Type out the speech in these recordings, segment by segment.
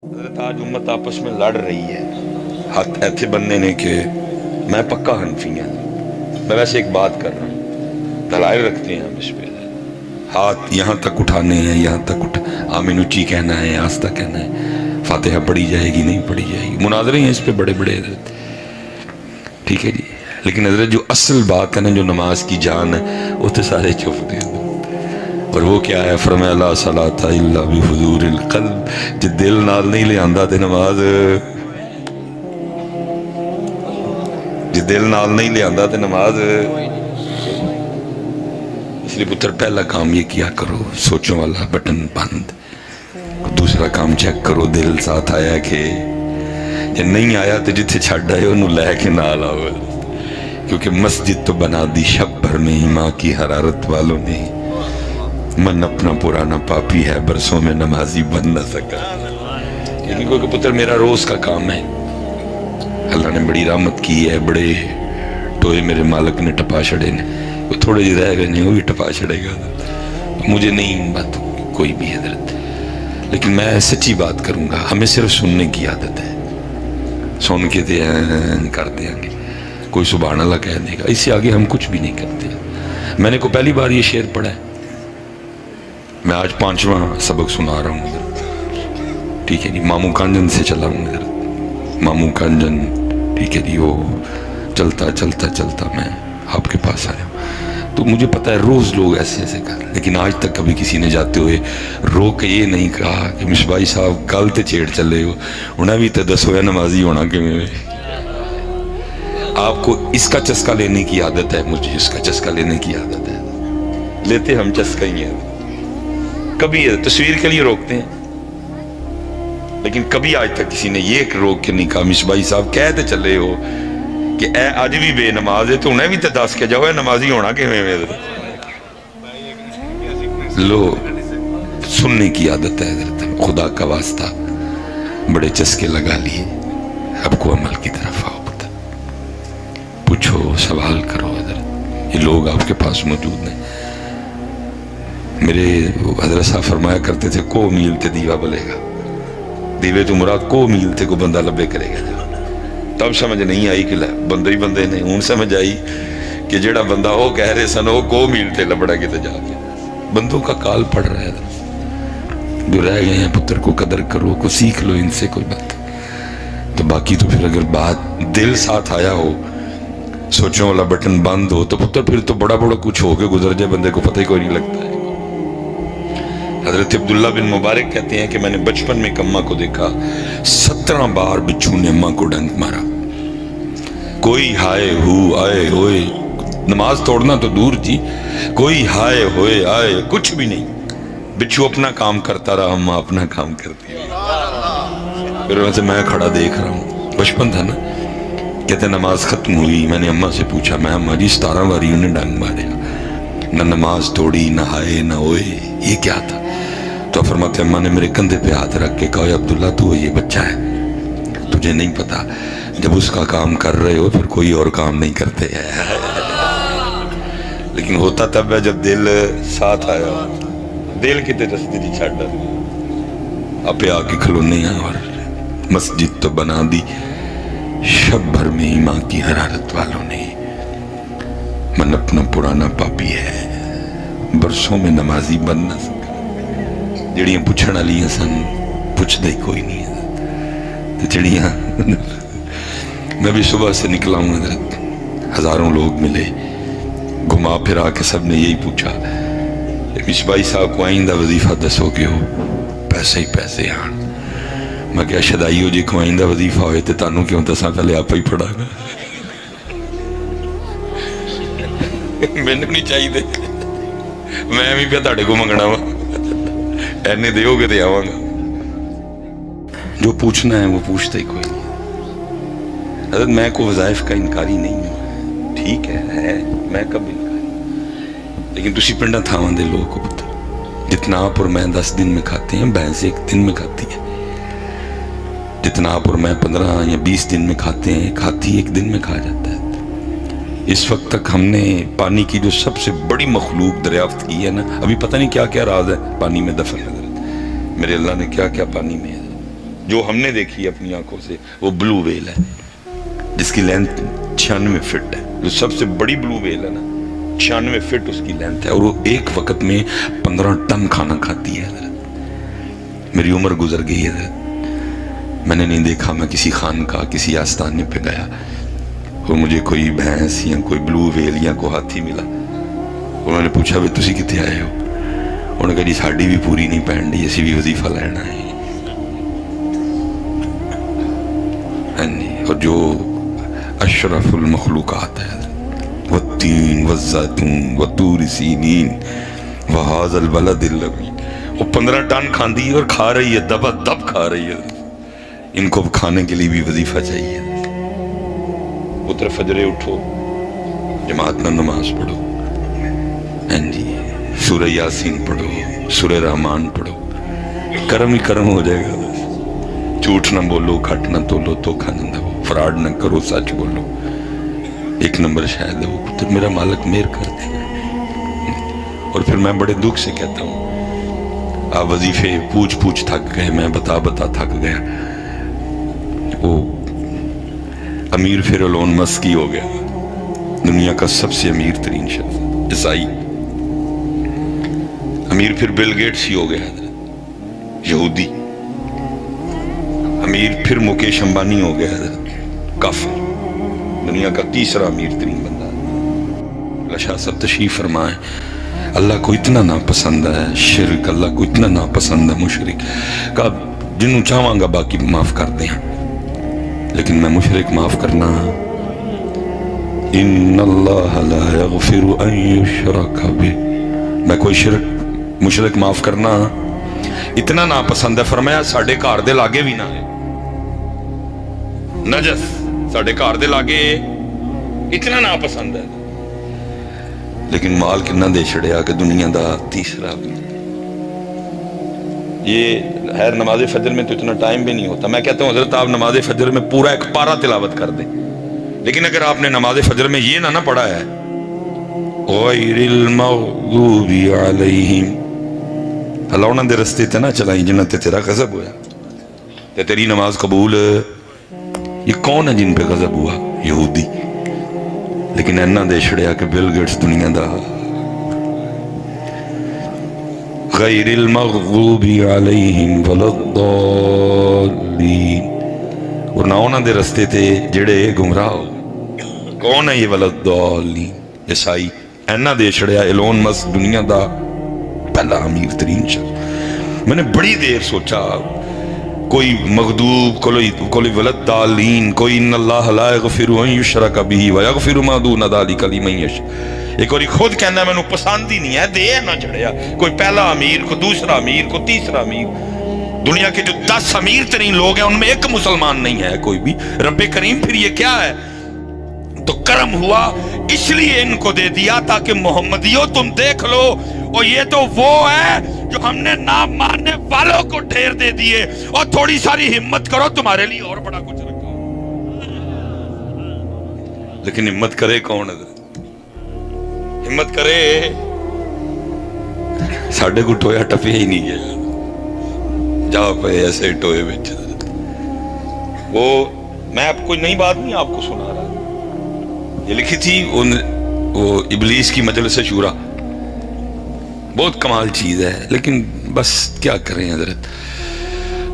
حضرت آج امت آپس میں لڑ رہی ہے، ہاتھ ایتھے بننے نے کہ میں پکا حنفی ہوں، میں ویسے ایک بات کر رہا ہوں، دلائل رکھتے ہیں ہم اس پہ، ہاتھ یہاں تک اٹھانے ہیں، یہاں تک آمین اچی کہنا ہے، آستہ کہنا ہے، فاتحہ پڑھی جائے گی نہیں پڑھی جائے گی، مناظرے ہیں اس پہ بڑے بڑے حضرت، ٹھیک ہے جی، لیکن حضرت جو اصل بات ہے نا، جو نماز کی جان ہے، وہ تو سارے چپ دے. اور وہ کیا ہے؟ فرمایا لا صلاۃ الا بحضور القلب، جو دل نال نہیں لے آندا تے نماز، جو دل نال نہیں لے آندا تے نماز. اس لیے پتر پہلا کام یہ کیا کرو، سوچوں والا بٹن بند. دوسرا کام چیک کرو دل ساتھ آیا کہ جے نہیں آیا تو جتھے چھڈ آئے انہوں لے کے نال آؤ، کیونکہ مسجد تو بنا دی شب بھر میں ہی ماں کی حرارت والوں نے. من اپنا پرانا پاپی ہے، برسوں میں نمازی بن نہ سکا، لیکن کوئی کہ پتر میرا روز کا کام ہے، اللہ نے بڑی رحمت کی ہے، بڑے ٹوئے میرے مالک نے ٹپا چھڑے نے، وہ تھوڑے جی رہ گئے نہیں، وہ بھی ٹپا چھڑے گا، مجھے نہیں بات کوئی بھی حضرت، لیکن میں سچی بات کروں گا. ہمیں صرف سننے کی عادت ہے، سن کے دے کر دیں گے، کوئی سبحان اللہ کہہ دے گا، اس سے آگے ہم کچھ بھی نہیں کرتے. میں نے کو پہلی بار یہ شعر پڑھا ہے، میں آج 5واں سبق سنا رہا ہوں، ٹھیک ہے جی، ماموں کانجن سے چلا ہوں ادھر، ماموں کانجن، ٹھیک ہے جی، وہ چلتا چلتا چلتا میں آپ کے پاس آیا ہوں. تو مجھے پتا ہے روز لوگ ایسے ایسے کر، لیکن آج تک کبھی کسی نے جاتے ہوئے رو کے یہ نہیں کہا کہ مصباحی صاحب گل تے چھیڑ چلے ہو، انہیں بھی تو دسو ہے نمازی ہونا کہ میں. آپ کو اس کا چسکا لینے کی عادت ہے، مجھے اس کا چسکا لینے کی عادت ہے، لیتے ہم چسکا ہی ہیں. کبھی تصویر کے لیے روکتے ہیں، لیکن کبھی آج تک کسی نے یہ روک کے نہیں کہا مصباحی صاحب کہتے چلے ہو کہ اے آج بھی بے نماز ہے تو انہیں بھی تو دس کے جاؤ نمازی ہونا کہ میں. لو سننے کی عادت ہے حضرت، خدا کا واسطہ بڑے چسکے لگا لیے، اب کو عمل کی طرف آؤ، پوچھو سوال کرو حضرت، یہ لوگ آپ کے پاس موجود ہیں. میرے حضرت صاحب فرمایا کرتے تھے کو میل تے دیوا بلے گا، دیوے تو مراد کو میل تے کو بندہ لبے کرے گا. تب سمجھ نہیں آئی کہ بندے ہی بندے نے، ہوں سمجھ آئی کہ جڑا بندہ وہ کہہ رہے سن وہ کو میل تے لبڑا کے تے جا کے. بندوں کا کال پڑ رہا ہے، جو رہ گئے ہیں پتر کو قدر کرو، کو سیکھ لو ان سے کوئی بات. تو باقی تو پھر اگر بات دل ساتھ آیا ہو، سوچوں والا بٹن بند ہو، تو پتر پھر تو بڑا بڑا کچھ ہو کے گزر جائے، بندے کو پتہ ہی کوئی نہیں لگتا ہے. حضرت عبداللہ بن مبارک کہتے ہیں کہ میں نے بچپن میں ایک اماں کو دیکھا، 17 بار بچھو نے اماں کو ڈنک مارا، کوئی ہائے ہو آئے ہوئے، نماز توڑنا تو دور جی، کوئی ہائے ہوئے آئے کچھ بھی نہیں، بچھو اپنا کام کرتا رہا، اماں اپنا کام کرتی رہی. پھر ویسے میں کھڑا دیکھ رہا ہوں، بچپن تھا نا. کہتے نماز ختم ہوئی، میں نے اماں سے پوچھا، میں اماں جی 17 باری انہیں ڈنگ ماریا، نہ نماز توڑی، نہ ہائے نہ ہوئے، یہ کیا تھا؟ تو فرماتے اماں نے میرے کندھے پہ ہاتھ رکھ کے کہا عبداللہ تو یہ بچہ ہے، تجھے نہیں پتا جب اس کا کام کر رہے ہو پھر کوئی اور کام نہیں کرتے ہیں. لیکن ہوتا تب ہے جب دل ساتھ آیا، دل کی رستے جی چھڑ آپ آ کے کھلونے ہیں. اور مسجد تو بنا دی شب بھر میں ہی ماں کی حرارت والوں نے، من اپنا پرانا پاپی ہے، برسوں میں نمازی بن نہ سکا. جڑیاں پوچھن والیاں سن پوچھ دے کوئی نہیں ہے، تو جڑیاں میں بھی صبح سے نکلا ہوں حضرت، ہزاروں لوگ ملے، گھما پھرا کے سب نے یہی پوچھا مصباحی صاحب کو آئندہ وظیفہ دسو گے ہو، پیسے ہی پیسے آن. میں کیا شدائیو جی کو آئندہ وظیفہ ہوئے تو تانوں کیوں دساں پہلے آپ ہی پڑھا گا. میں نہیں چاہیے دے، میں بھی پہ تاڑے کو منگنا وا، اینے دیو گے دے آواں گا. جو پوچھنا ہے وہ پوچھتا ہی کوئی نہیں. حضرت میں کو وظائف کا انکاری نہیں ہوں، ٹھیک ہے میں کب انکاری، لیکن تسی پنڈا تھاواں دے لوگ کو پتہ جتنا آپ اور میں 10 دن میں کھاتے ہیں بھینس ایک دن میں کھاتی ہے، جتنا آپ اور میں 15 یا 20 دن میں کھاتے ہیں کھاتی ایک دن میں کھا جاتا ہے. اس وقت تک ہم نے پانی کی جو سب سے بڑی مخلوق دریافت کی ہے نا، ابھی پتہ نہیں کیا کیا راز ہے پانی میں دفن ہے. میرے اللہ نے کیا کیا پانی میں ہے. جو ہم نے دیکھی اپنی آنکھوں سے وہ بلو ویل ہے جس کی لینتھ 96 فٹ ہے. جو سب سے بڑی بلو ویل ہے نا 96 فٹ اس کی لینتھ ہے, اور وہ ایک وقت میں 15 ٹن کھانا کھاتی ہے حضرت. میری عمر گزر گئی ہے حضرت, میں نے نہیں دیکھا میں کسی خانقاہ کسی آستانے پہ گیا اور مجھے کوئی بھینس یا کوئی بلو ویل یا کوئی ہاتھی ملا. انہوں نے پوچھا بھی تسی کتنے آئے ہو؟ انہوں نے کہا جی ساڑی بھی پوری نہیں پہن دی, اسی بھی وظیفہ لینا ہے. اور جو اشرف المخلوقات ہے والتین والزیتون وطور سینین وہذا البلد الامین, وہ 15 ٹن کھاندی اور کھا رہی ہے, دبا دب کھا رہی ہے. ان کو کھانے کے لیے بھی وظیفہ چاہیے. پتر فجرے اٹھو, جماعت میں نماز پڑھو, ہاں جی سورہ یاسین پڑھو, سورہ رحمان پڑھو, کرم ہی کرم ہو جائے گا. جھوٹ نہ بولو, کھٹ نہ تولو, دھوکہ نہ دو, فراڈ نہ کرو, سچ بولو. 1 نمبر شاید ہے وہ پتر, میرا مالک مہر کر دے گا. اور پھر میں بڑے دکھ سے کہتا ہوں آپ وظیفے پوچھ تھک گئے, میں بتا تھک گیا. وہ امیر پھر ایلون مسک ہو گیا, دنیا کا سب سے امیر ترین شخص عیسائی. امیر پھر بل گیٹس ہی ہو گیا یہودی. امیر پھر مکیش امبانی ہو گیا کافر, دنیا کا تیسرا امیر ترین بندہ. اللہ شاہ صاحب تشریف فرمائیں. اللہ کو اتنا ناپسند ہے شرک, اللہ کو اتنا ناپسند ہے مشرک کہ جنہوں چاہواں گا باقی معاف کر دیں, لیکن میں مشرک معاف کرنا. ان اللہ لا یغفر ان یشرک بہ, میں کوئی مشرک معاف کرنا اتنا ناپسند ہے. فرمایا ساڑھے گھر دے لاگے بھی نہ ہے نجس, ساڑھے گھر دے لاگے اتنا ناپسند ہے. لیکن مال کنا دے چھڑیا کہ دنیا دا تیسرا. یہ خیر نماز فجر میں تو اتنا ٹائم بھی نہیں ہوتا. میں کہتا ہوں حضرت آپ نماز فجر میں پورا 1 پارہ تلاوت کر دیں, لیکن اگر آپ نے نماز فجر میں یہ نہ پڑھا ہے غیر المغضوب علیہم, اللہ انہوں نے رستے تے نہ چلائیں جنہاں تے تیرا غضب ہوا تے تیری نماز قبول. یہ کون ہے جن پہ غضب ہوا؟ یہودی. لیکن اینا دے چھڑیا کہ بل گیٹس دنیا دا غیر المغضوب علیہم ولا الضالین, اور نہ انہوں دے رستے تے جڑے گمراہ ہو. کون ہے یہ ولا الضالین؟ عیسائی. اینا دے چھڑیا ایلون مسک دنیا دا پہلا امیر ترین شخص. میں نے بڑی دیر سوچا کوئی مغضوب, کوئی ولدالین, کوئی ان اللہ لا یغفر ان یشرک بہ ویغفر ما دون ذلک لمن یشاء. ایک اور خود کہنا میں نے پسند ہی نہیں ہے, دے نہ چڑھیا. کوئی پہلا امیر, کوئی دوسرا امیر, کوئی تیسرا امیر. دنیا کے جو 10 امیر ترین لوگ ہیں ان میں ایک مسلمان نہیں ہے کوئی بھی. رب کریم پھر یہ کیا ہے؟ تو کرم ہوا اس لیے ان کو دے دیا تاکہ محمدیوں تم دیکھ لو, اور یہ تو وہ ہے جو ہم نے نہ ماننے والوں کو ڈھیر دے دیے, اور تھوڑی ساری ہمت کرو تمہارے لیے اور بڑا کچھ رکھا. لیکن ہمت کرے کون؟ ہمت کرے ساڑھے کو ٹویا ٹپیا ہی نہیں گیا, جا پہ ایسے ٹوئے بچ. وہ میں آپ کوئی نئی بات نہیں آپ کو سنا رہا, یہ لکھی تھی وہ ابلیس کی مجلس شورا. بہت کمال چیز ہے, لیکن بس کیا کریں حضرت,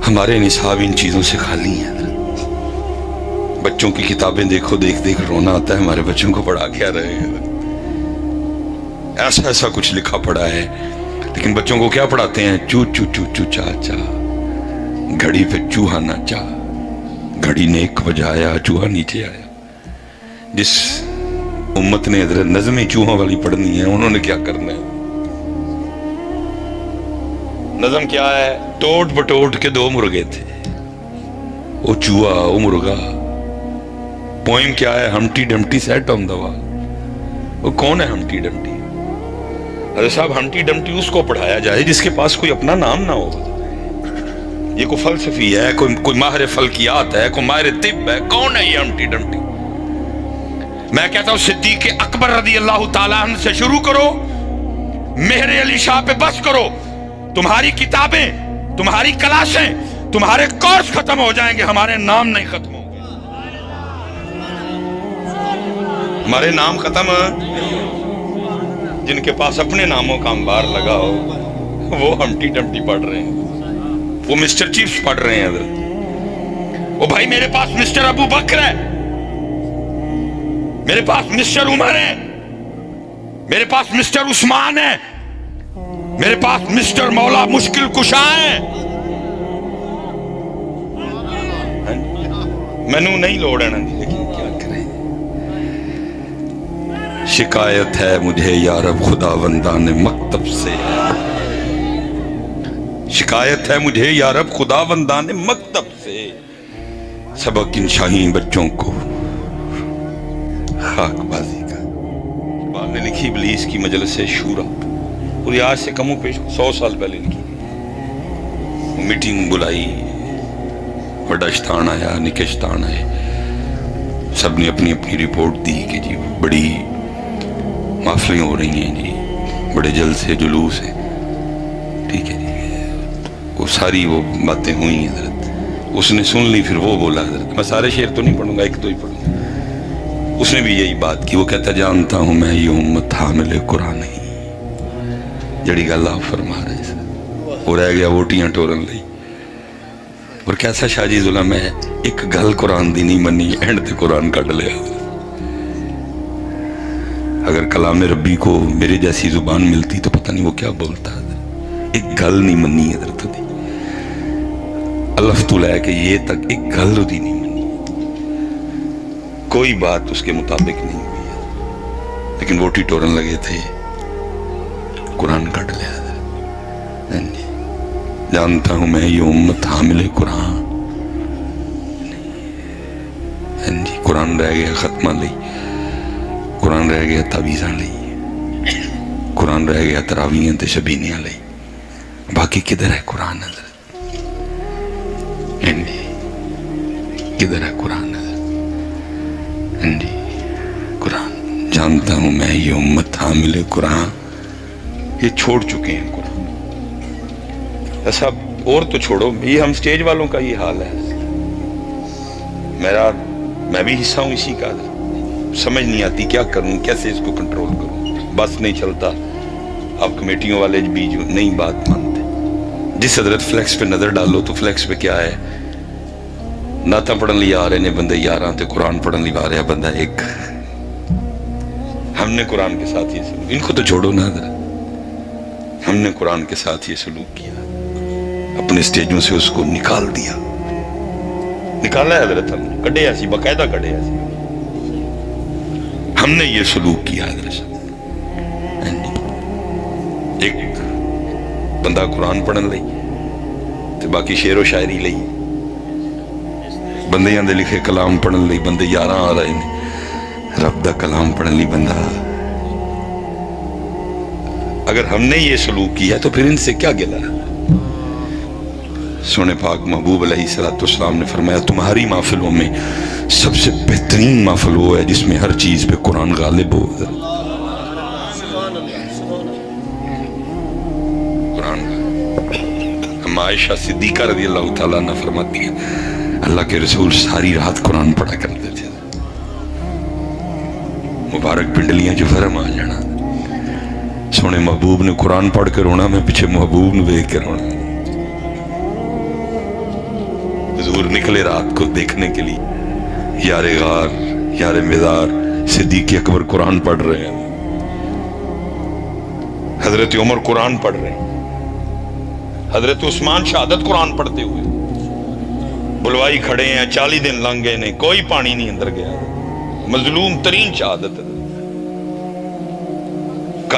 ہمارے نصاب ان چیزوں سے خالی ہیں حضرت. بچوں کی کتابیں دیکھو, دیکھ رونا آتا ہے. ہمارے بچوں کو پڑھا کیا رہے ہیں؟ ایسا کچھ لکھا پڑا ہے, لیکن بچوں کو کیا پڑھاتے ہیں؟ چو چو چو چو چا چا, گھڑی پہ چوہا ناچا, گھڑی نے 1 بجایا, چوہا نیچے آیا. جس امت نے حضرت نظمیں چوہوں والی پڑھنی ہے, انہوں نے کیا کرنا ہے؟ نظم کیا ہے؟ ٹوٹ بٹوٹ کے 2 مرغے تھے, وہ چوہا وہ مرغا. پوئم کیا ہے؟ ہمٹی ڈمٹی سیٹ آن دا وال. وہ کون ہے ہمٹی ڈمٹی؟ حضرت صاحب ہمٹی ڈمٹی اس کو پڑھایا جائے جس کے پاس کوئی اپنا نام نہ ہو. یہ کوئی فلسفی ہے, کوئی ماہر فلکیات ہے, کوئی ماہر طب ہے. کون ہے یہ ہمٹی ڈمٹی؟ میں کہتا ہوں صدیق اکبر رضی اللہ تعالیٰ عنہ سے شروع کرو, مہر علی شاہ پہ بس کرو. تمہاری کتابیں, تمہاری کلاسیں, تمہارے کورس ختم ہو جائیں گے، ہمارے نام نہیں ختم ہوں گے، ہمارے نام ختم جن کے پاس اپنے ناموں کا انبار لگا ہو وہ ہمٹی ڈمٹی پڑھ رہے ہیں، وہ مسٹر چیفز پڑھ رہے ہیں حضرت، وہ بھائی میرے پاس مسٹر ابو بکر ہے، میرے پاس مسٹر عمر ہے، میرے پاس مسٹر عثمان ہے، میرے پاس مسٹر مولا مشکل کشا ہے، مینو نہیں لوڑ ہے نا جی، لیکن کیا کریں، شکایت ہے مجھے یا رب خدا وندان مکتب سے، شکایت ہے مجھے یا رب خدا وندان مکتب سے، سبق ان شاہین بچوں کو خاک بازی کا۔ آپ نے لکھی ابلیس کی مجلس شورا، اور یہ آج سے کم و پیش 100 سال پہلے لکھی، میٹنگ بلائی، وڈاشتان آیا، نکشتان آئے، سب نے اپنی اپنی رپورٹ دی کہ جی بڑی محفلیں ہو رہی ہیں جی، بڑے جلسے جلوس ہیں، ٹھیک ہے جی، وہ ساری وہ باتیں ہوئی ہیں حضرت، اس نے سن لی، پھر وہ بولا حضرت، میں سارے شعر تو نہیں پڑھوں گا، ایک دو ہی پڑھوں گا، اس نے بھی یہی بات کی، وہ کہتا جانتا ہوں میں یہ امت حامل قرآن نہیں، جڑی گل آپ فرما رہے ہیں، وہ رہ گیا ووٹیاں ٹورن لئی، اور کیسا شاہ جی ظلم ہے، ایک گل قرآن دی نہیں منی، اینڈ تے قرآن کٹ لیا۔ اگر کلام ربی کو میرے جیسی زبان ملتی تو پتہ نہیں وہ کیا بولتا ہے، ایک گل نہیں منی حضرت دی، الف تو لے کہ یہ تک ایک گل دی نہیں منی، کوئی بات اس کے مطابق نہیں ہوئی ہے، لیکن ووٹی ٹورن لگے تھے، قرآن کٹ لیا حضرت۔ جانتا ہوں میں یہ امت حامل قرآن جی، قرآن رہ گیا ختمہ لئی، قرآن رہ گیا تعویذاں لئی، قرآن رہ گیا تراویحاں تے شبینیاں لئی، باقی کدھر ہے قرآن حضرت؟ جی کدھر ہے قرآن حضرت؟ جی قرآن، جانتا ہوں میں یہ امت حامل قرآن، یہ چھوڑ چکے ہیں قرآن، ایسا اور تو چھوڑو، یہ ہم سٹیج والوں کا یہ حال ہے، میں بھی حصہ ہوں اسی کا، سمجھ نہیں آتی کیا کروں، کیسے اس کو کنٹرول کروں، بس نہیں چلتا، اب کمیٹیوں والے بھی جو نہیں بات مانتے، جس حضرت فلیکس پہ نظر ڈالو تو فلیکس پہ کیا ہے، نعتاں پڑھن لی آ رہے نے بندے 11 تے قرآن پڑھن لی آ رہا بندہ 1، ہم نے قرآن کے ساتھ یہ سلوک، ان کو تو چھوڑو نا حضرت، ہم نے قرآن کے ساتھ یہ سلوک کیا، اپنے سٹیجوں سے اس کو نکال دیا، نکالا ہے حضرت، ہم نے کڈے ایسی، باقاعدہ کڈے ایسی، ہم نے یہ سلوک کیا حضرت۔ ایک بندہ قرآن پڑھن لئی تے باقی شعر و شاعری لئی، بندیاں دے لکھے کلام پڑھن لئی بندے 11 آ رہے ہیں، رب دا کلام پڑھن لئی بندہ، اگر ہم نے یہ سلوک کیا تو پھر ان سے کیا گلا؟ سونے پاک محبوب علیہ السلام نے فرمایا تمہاری محفلوں میں سب سے بہترین محفل وہ ہے جس میں ہر چیز پہ قرآن غالب ہو، قرآن۔ ہم عائشہ صدیقہ رضی اللہ تعالیٰ عنہ فرماتی ہیں اللہ کے رسول ساری رات قرآن پڑھا کرتے تھے، مبارک پنڈلیاں جو فرم آ جانا، سونے محبوب نے قرآن پڑھ کے رونا، میں پیچھے محبوب نے دیکھ کے رونا، حضور نکلے رات کو دیکھنے کے لیے، یار غار یار مزار صدیق اکبر قرآن پڑھ رہے ہیں، حضرت عمر قرآن پڑھ رہے ہیں، حضرت عثمان شہادت قرآن پڑھتے ہوئے بلوائی کھڑے ہیں، 40 دن لنگ گئے نے، کوئی پانی نہیں اندر گیا، مظلوم ترین شہادت،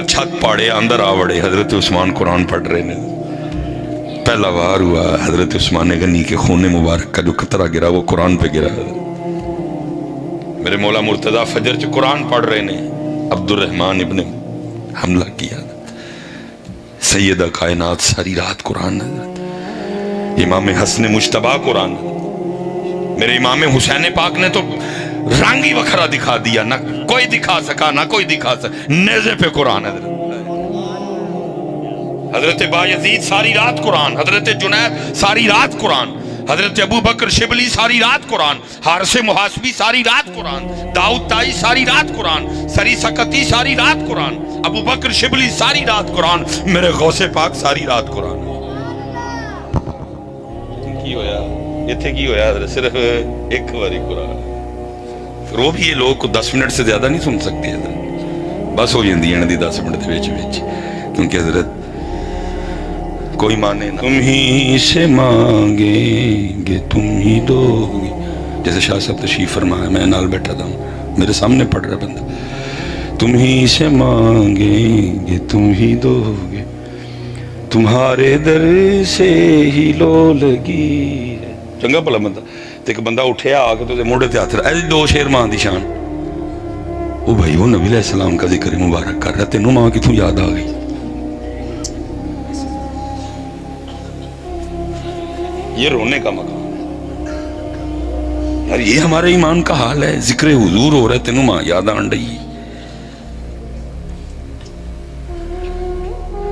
چھت پاڑے اندر آوڑے، حضرت عثمان قرآن پڑھ رہے ہیں، پہلا وار ہوا، حضرت عثمان غنی کے خون مبارک کا جو قطرہ گرا وہ قرآن پہ گرا، میرے مولا مرتضی فجر چ قرآن پڑھ رہے ہیں، عبد الرحمن ابن حملہ کیا، سیدہ کائنات ساری رات قرآن، امام حسن مجتبی قرآن، میرے امام حسین پاک نے تو رنگ ہی وکھرا دکھا دیا، نہ کوئی دکھا سکا نہ کوئی دکھا سکا، نیزے پہ قرآن، حضرت بایزید ساری رات قرآن، حضرت جنید ساری رات قرآن، حضرت ابو بکر شبلی ساری رات قرآن، حارث محاسبی ساری رات قرآن، داؤد تائی ساری رات قرآن، سری سکتی ساری رات قرآن، ابو بکر شبلی ساری رات قرآن، میرے غوث پاک ساری رات قرآن۔ کی ہویا اتھے کی ہویا حضرت صرف ایک باری قرآن، رو بھی یہ لوگ کو 10 منٹ سے زیادہ نہیں سن سکتے حضرت، بس ہو جاندی ہے نا 10 منٹ دے وچ وچ، کیونکہ حضرت کوئی مانے نہ، تم ہی سے مانگیں گے تم ہی دو گے، جیسے شاہ صاحب تشریف فرمایا، میں نال بیٹھا تھا میرے سامنے پڑھ رہا بندہ، تم ہی سے مانگیں گے تم ہی دو گے، تمہارے در سے ہی لو لگی ہے۔ چنگا بھلا بندہ تے ایک بندہ اٹھیا آ کے تو موڑے تے ہاتھ رہا، ایسے 2 شیر ماں دی شان، او بھائی وہ نبی علیہ السلام کا ذکر مبارک کر رہا، تینوں ماں کتوں یاد آ گئی؟ یہ رونے کا مقام ہے یار، یہ ہمارے ایمان کا حال ہے، ذکر حضور ہو رہا ہے تینوں ماں یاد آن رہی،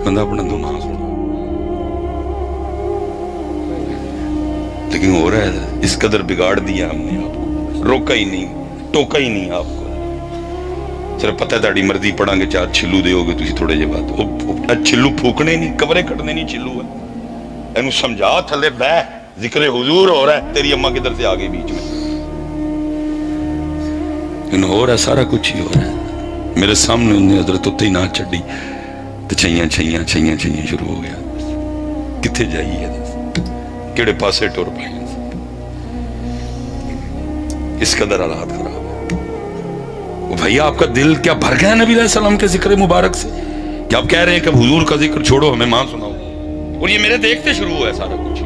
بندہ اپنا دو ماں سن، لیکن ہو رہا ہے اس قدر بگاڑ دیا ہم نے آپ کو، روکا ہی نہیں، ٹوکا ہی نہیں آپ کو، صرف پتہ ہے تاڑی مرضی پڑھاں گے 4 چھلو دے ہوگے تسی تھوڑے جے بات، چھلو پھوکنے نہیں، کبرے کٹنے نہیں چھلو ہے، اینو سمجھا تھلے بہ، ذکر حضور ہو رہا ہے، تیری اماں کدھر سے آگے بیچ میں، انہوں ہو رہا ہے سارا کچھ ہی ہو رہا ہے، میرے سامنے انہیں حضرت اتے ہی نہ چڑھی تو چھیاں چھیاں چھیاں چھیاں شروع ہو گیا، کتھے جائیے کیڑے پاسے ٹور پائیں، اس قدر حالات خراب ہے۔ وہ بھائی آپ کا دل کیا بھر گیا نبی علیہ السلام کے ذکر مبارک سے کہ آپ کہہ رہے ہیں کہ حضور کا ذکر چھوڑو ہمیں ماں سناؤ، اور یہ میرے دیکھتے شروع ہوا ہے سارا کچھ۔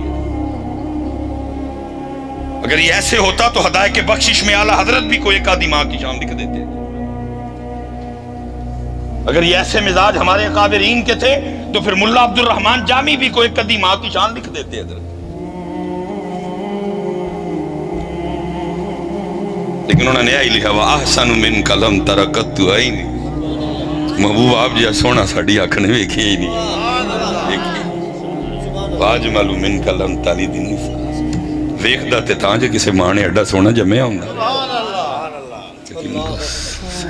اگر یہ ایسے ہوتا تو ہدایت کے بخشش میں اعلیٰ حضرت بھی کوئی ایک آدھی ماں کی شان لکھ دیتے، اگر یہ ایسے مزاج ہمارے اکابرین کے تھے تو پھر ملا عبد الرحمن جامی بھی کوئی ایک آدھی ماں کی شان لکھ دیتے حضرت، لیکن انہوں نے یہی لکھا وَأَحْسَنُ مِنْكَ لَمْ تَرَكَتُّ عَيْنِ، محبوب آپ جہاں سونا ساڑی آنکھ نے ویکھے ہی نہیں، وَأَجْمَلُ مِنْكَ لَمْ تَلِدِ النِّسَاءُ، ویکھ دا تے تاں جے کسے ماں نے اڈا سونا جمعہ ہوں لیکن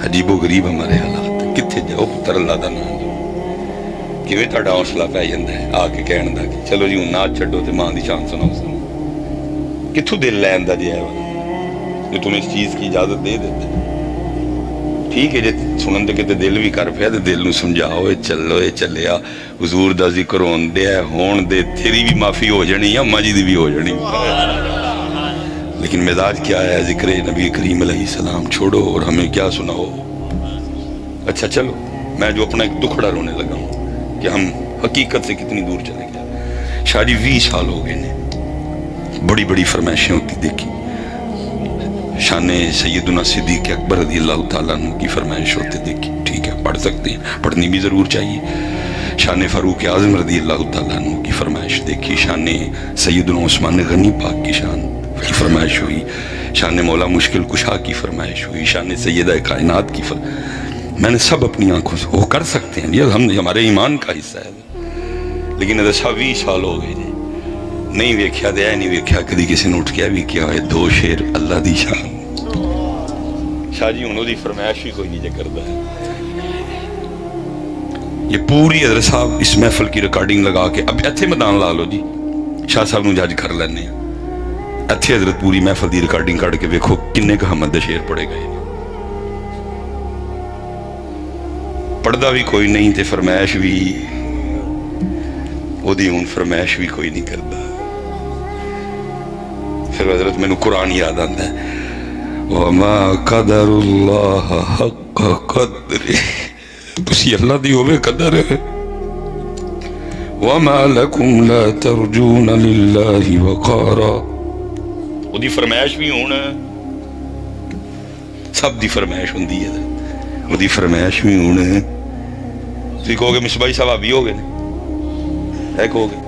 عجیب و غریب ہمارے حالات، کتھے جاؤ پتر اللہ دا نام کیویں تہاڈا حوصلہ پہ جاندا ہے آ کے کہن دا کہ چلو جی ہن نہ چھڈو تے ماں دی شان سناؤ سنو، کتھوں دل لیندا جی ہے جو تمہیں اس چیز کی اجازت دے دیتے، ٹھیک ہے جی سنن دے کتے دل بھی کر پیا تے دل نو سمجھاؤ اے چلو اے چلیا حضور دا ذکر ہون دے ہے ہون دے، تیری بھی معافی ہو جانی ہے اماں جی دی بھی ہو جانی، لیکن مزاج کیا ہے ذکر نبی کریم علیہ السلام چھوڑو اور ہمیں کیا سناؤ۔ اچھا چلو میں جو اپنا ایک دکھڑا رونے لگا ہوں کہ ہم حقیقت سے کتنی دور چلے گئے، شادی 20 سال ہو گئے نے، بڑی بڑی فرمائشیں ہوتی دیکھی، شان سیدنا صدیق اکبر رضی اللہ تعالیٰ عنہ کی فرمائش ہوتے دیکھی، ٹھیک ہے پڑھ سکتے ہیں، پڑھنی بھی ضرور چاہیے، شان فاروق اعظم رضی اللہ تعالیٰ عنہ کی فرمائش دیکھی، شان سیدنا عثمان غنی پاک کی شان کی فرمائش ہوئی، شان مولا مشکل کشا کی فرمائش ہوئی، شان سیدہ کائنات کی میں نے سب اپنی آنکھوں سے وہ کر سکتے ہیں، یہ ہمارے ایمان کا حصہ ہے، لیکن ادھر 20 سال ہو گئے جی نہیں ویکھیا دیا نہیں ویکھیا کدی کسی نے اٹھ کیا بھی کیا ہے 2 شیر اللہ دی شان، شاہ جی انہوں دی فرمائش بھی کوئی نہیں جے کردا ہے۔ یہ پوری حضرت صاحب اس محفل کی ریکارڈنگ لگا کے اب ایتھے میدان لا لو جی، شاہ صاحب نو جج کر لینے ہیں، ایتھے حضرت پوری محفل دی ریکارڈنگ کر کے ویکھو کنے کا حمد دے شیر پڑے گئے، پڑھدا بھی کوئی نہیں تے فرمائش بھی وہ دی ہون فرمائش بھی کوئی نہیں کردا۔ پھر حضرت میں نے قرآن یاد آتا ہے وَمَا قَدَرُ اللَّهَ حَقَّ قَدْرِ، تسی اللہ دی ہوئے قدر ہے، وَمَا لَكُمْ لَا تَرْجُونَ لِلَّهِ وَقَارًا، وہ دی فرمائش بھی ہونا سب دی فرمائش ہوں دی ہے، وہ دی فرمائش بھی ہونا تسی کہو گے مصباحی صاحب بھی ہو گئے ہے کہو گے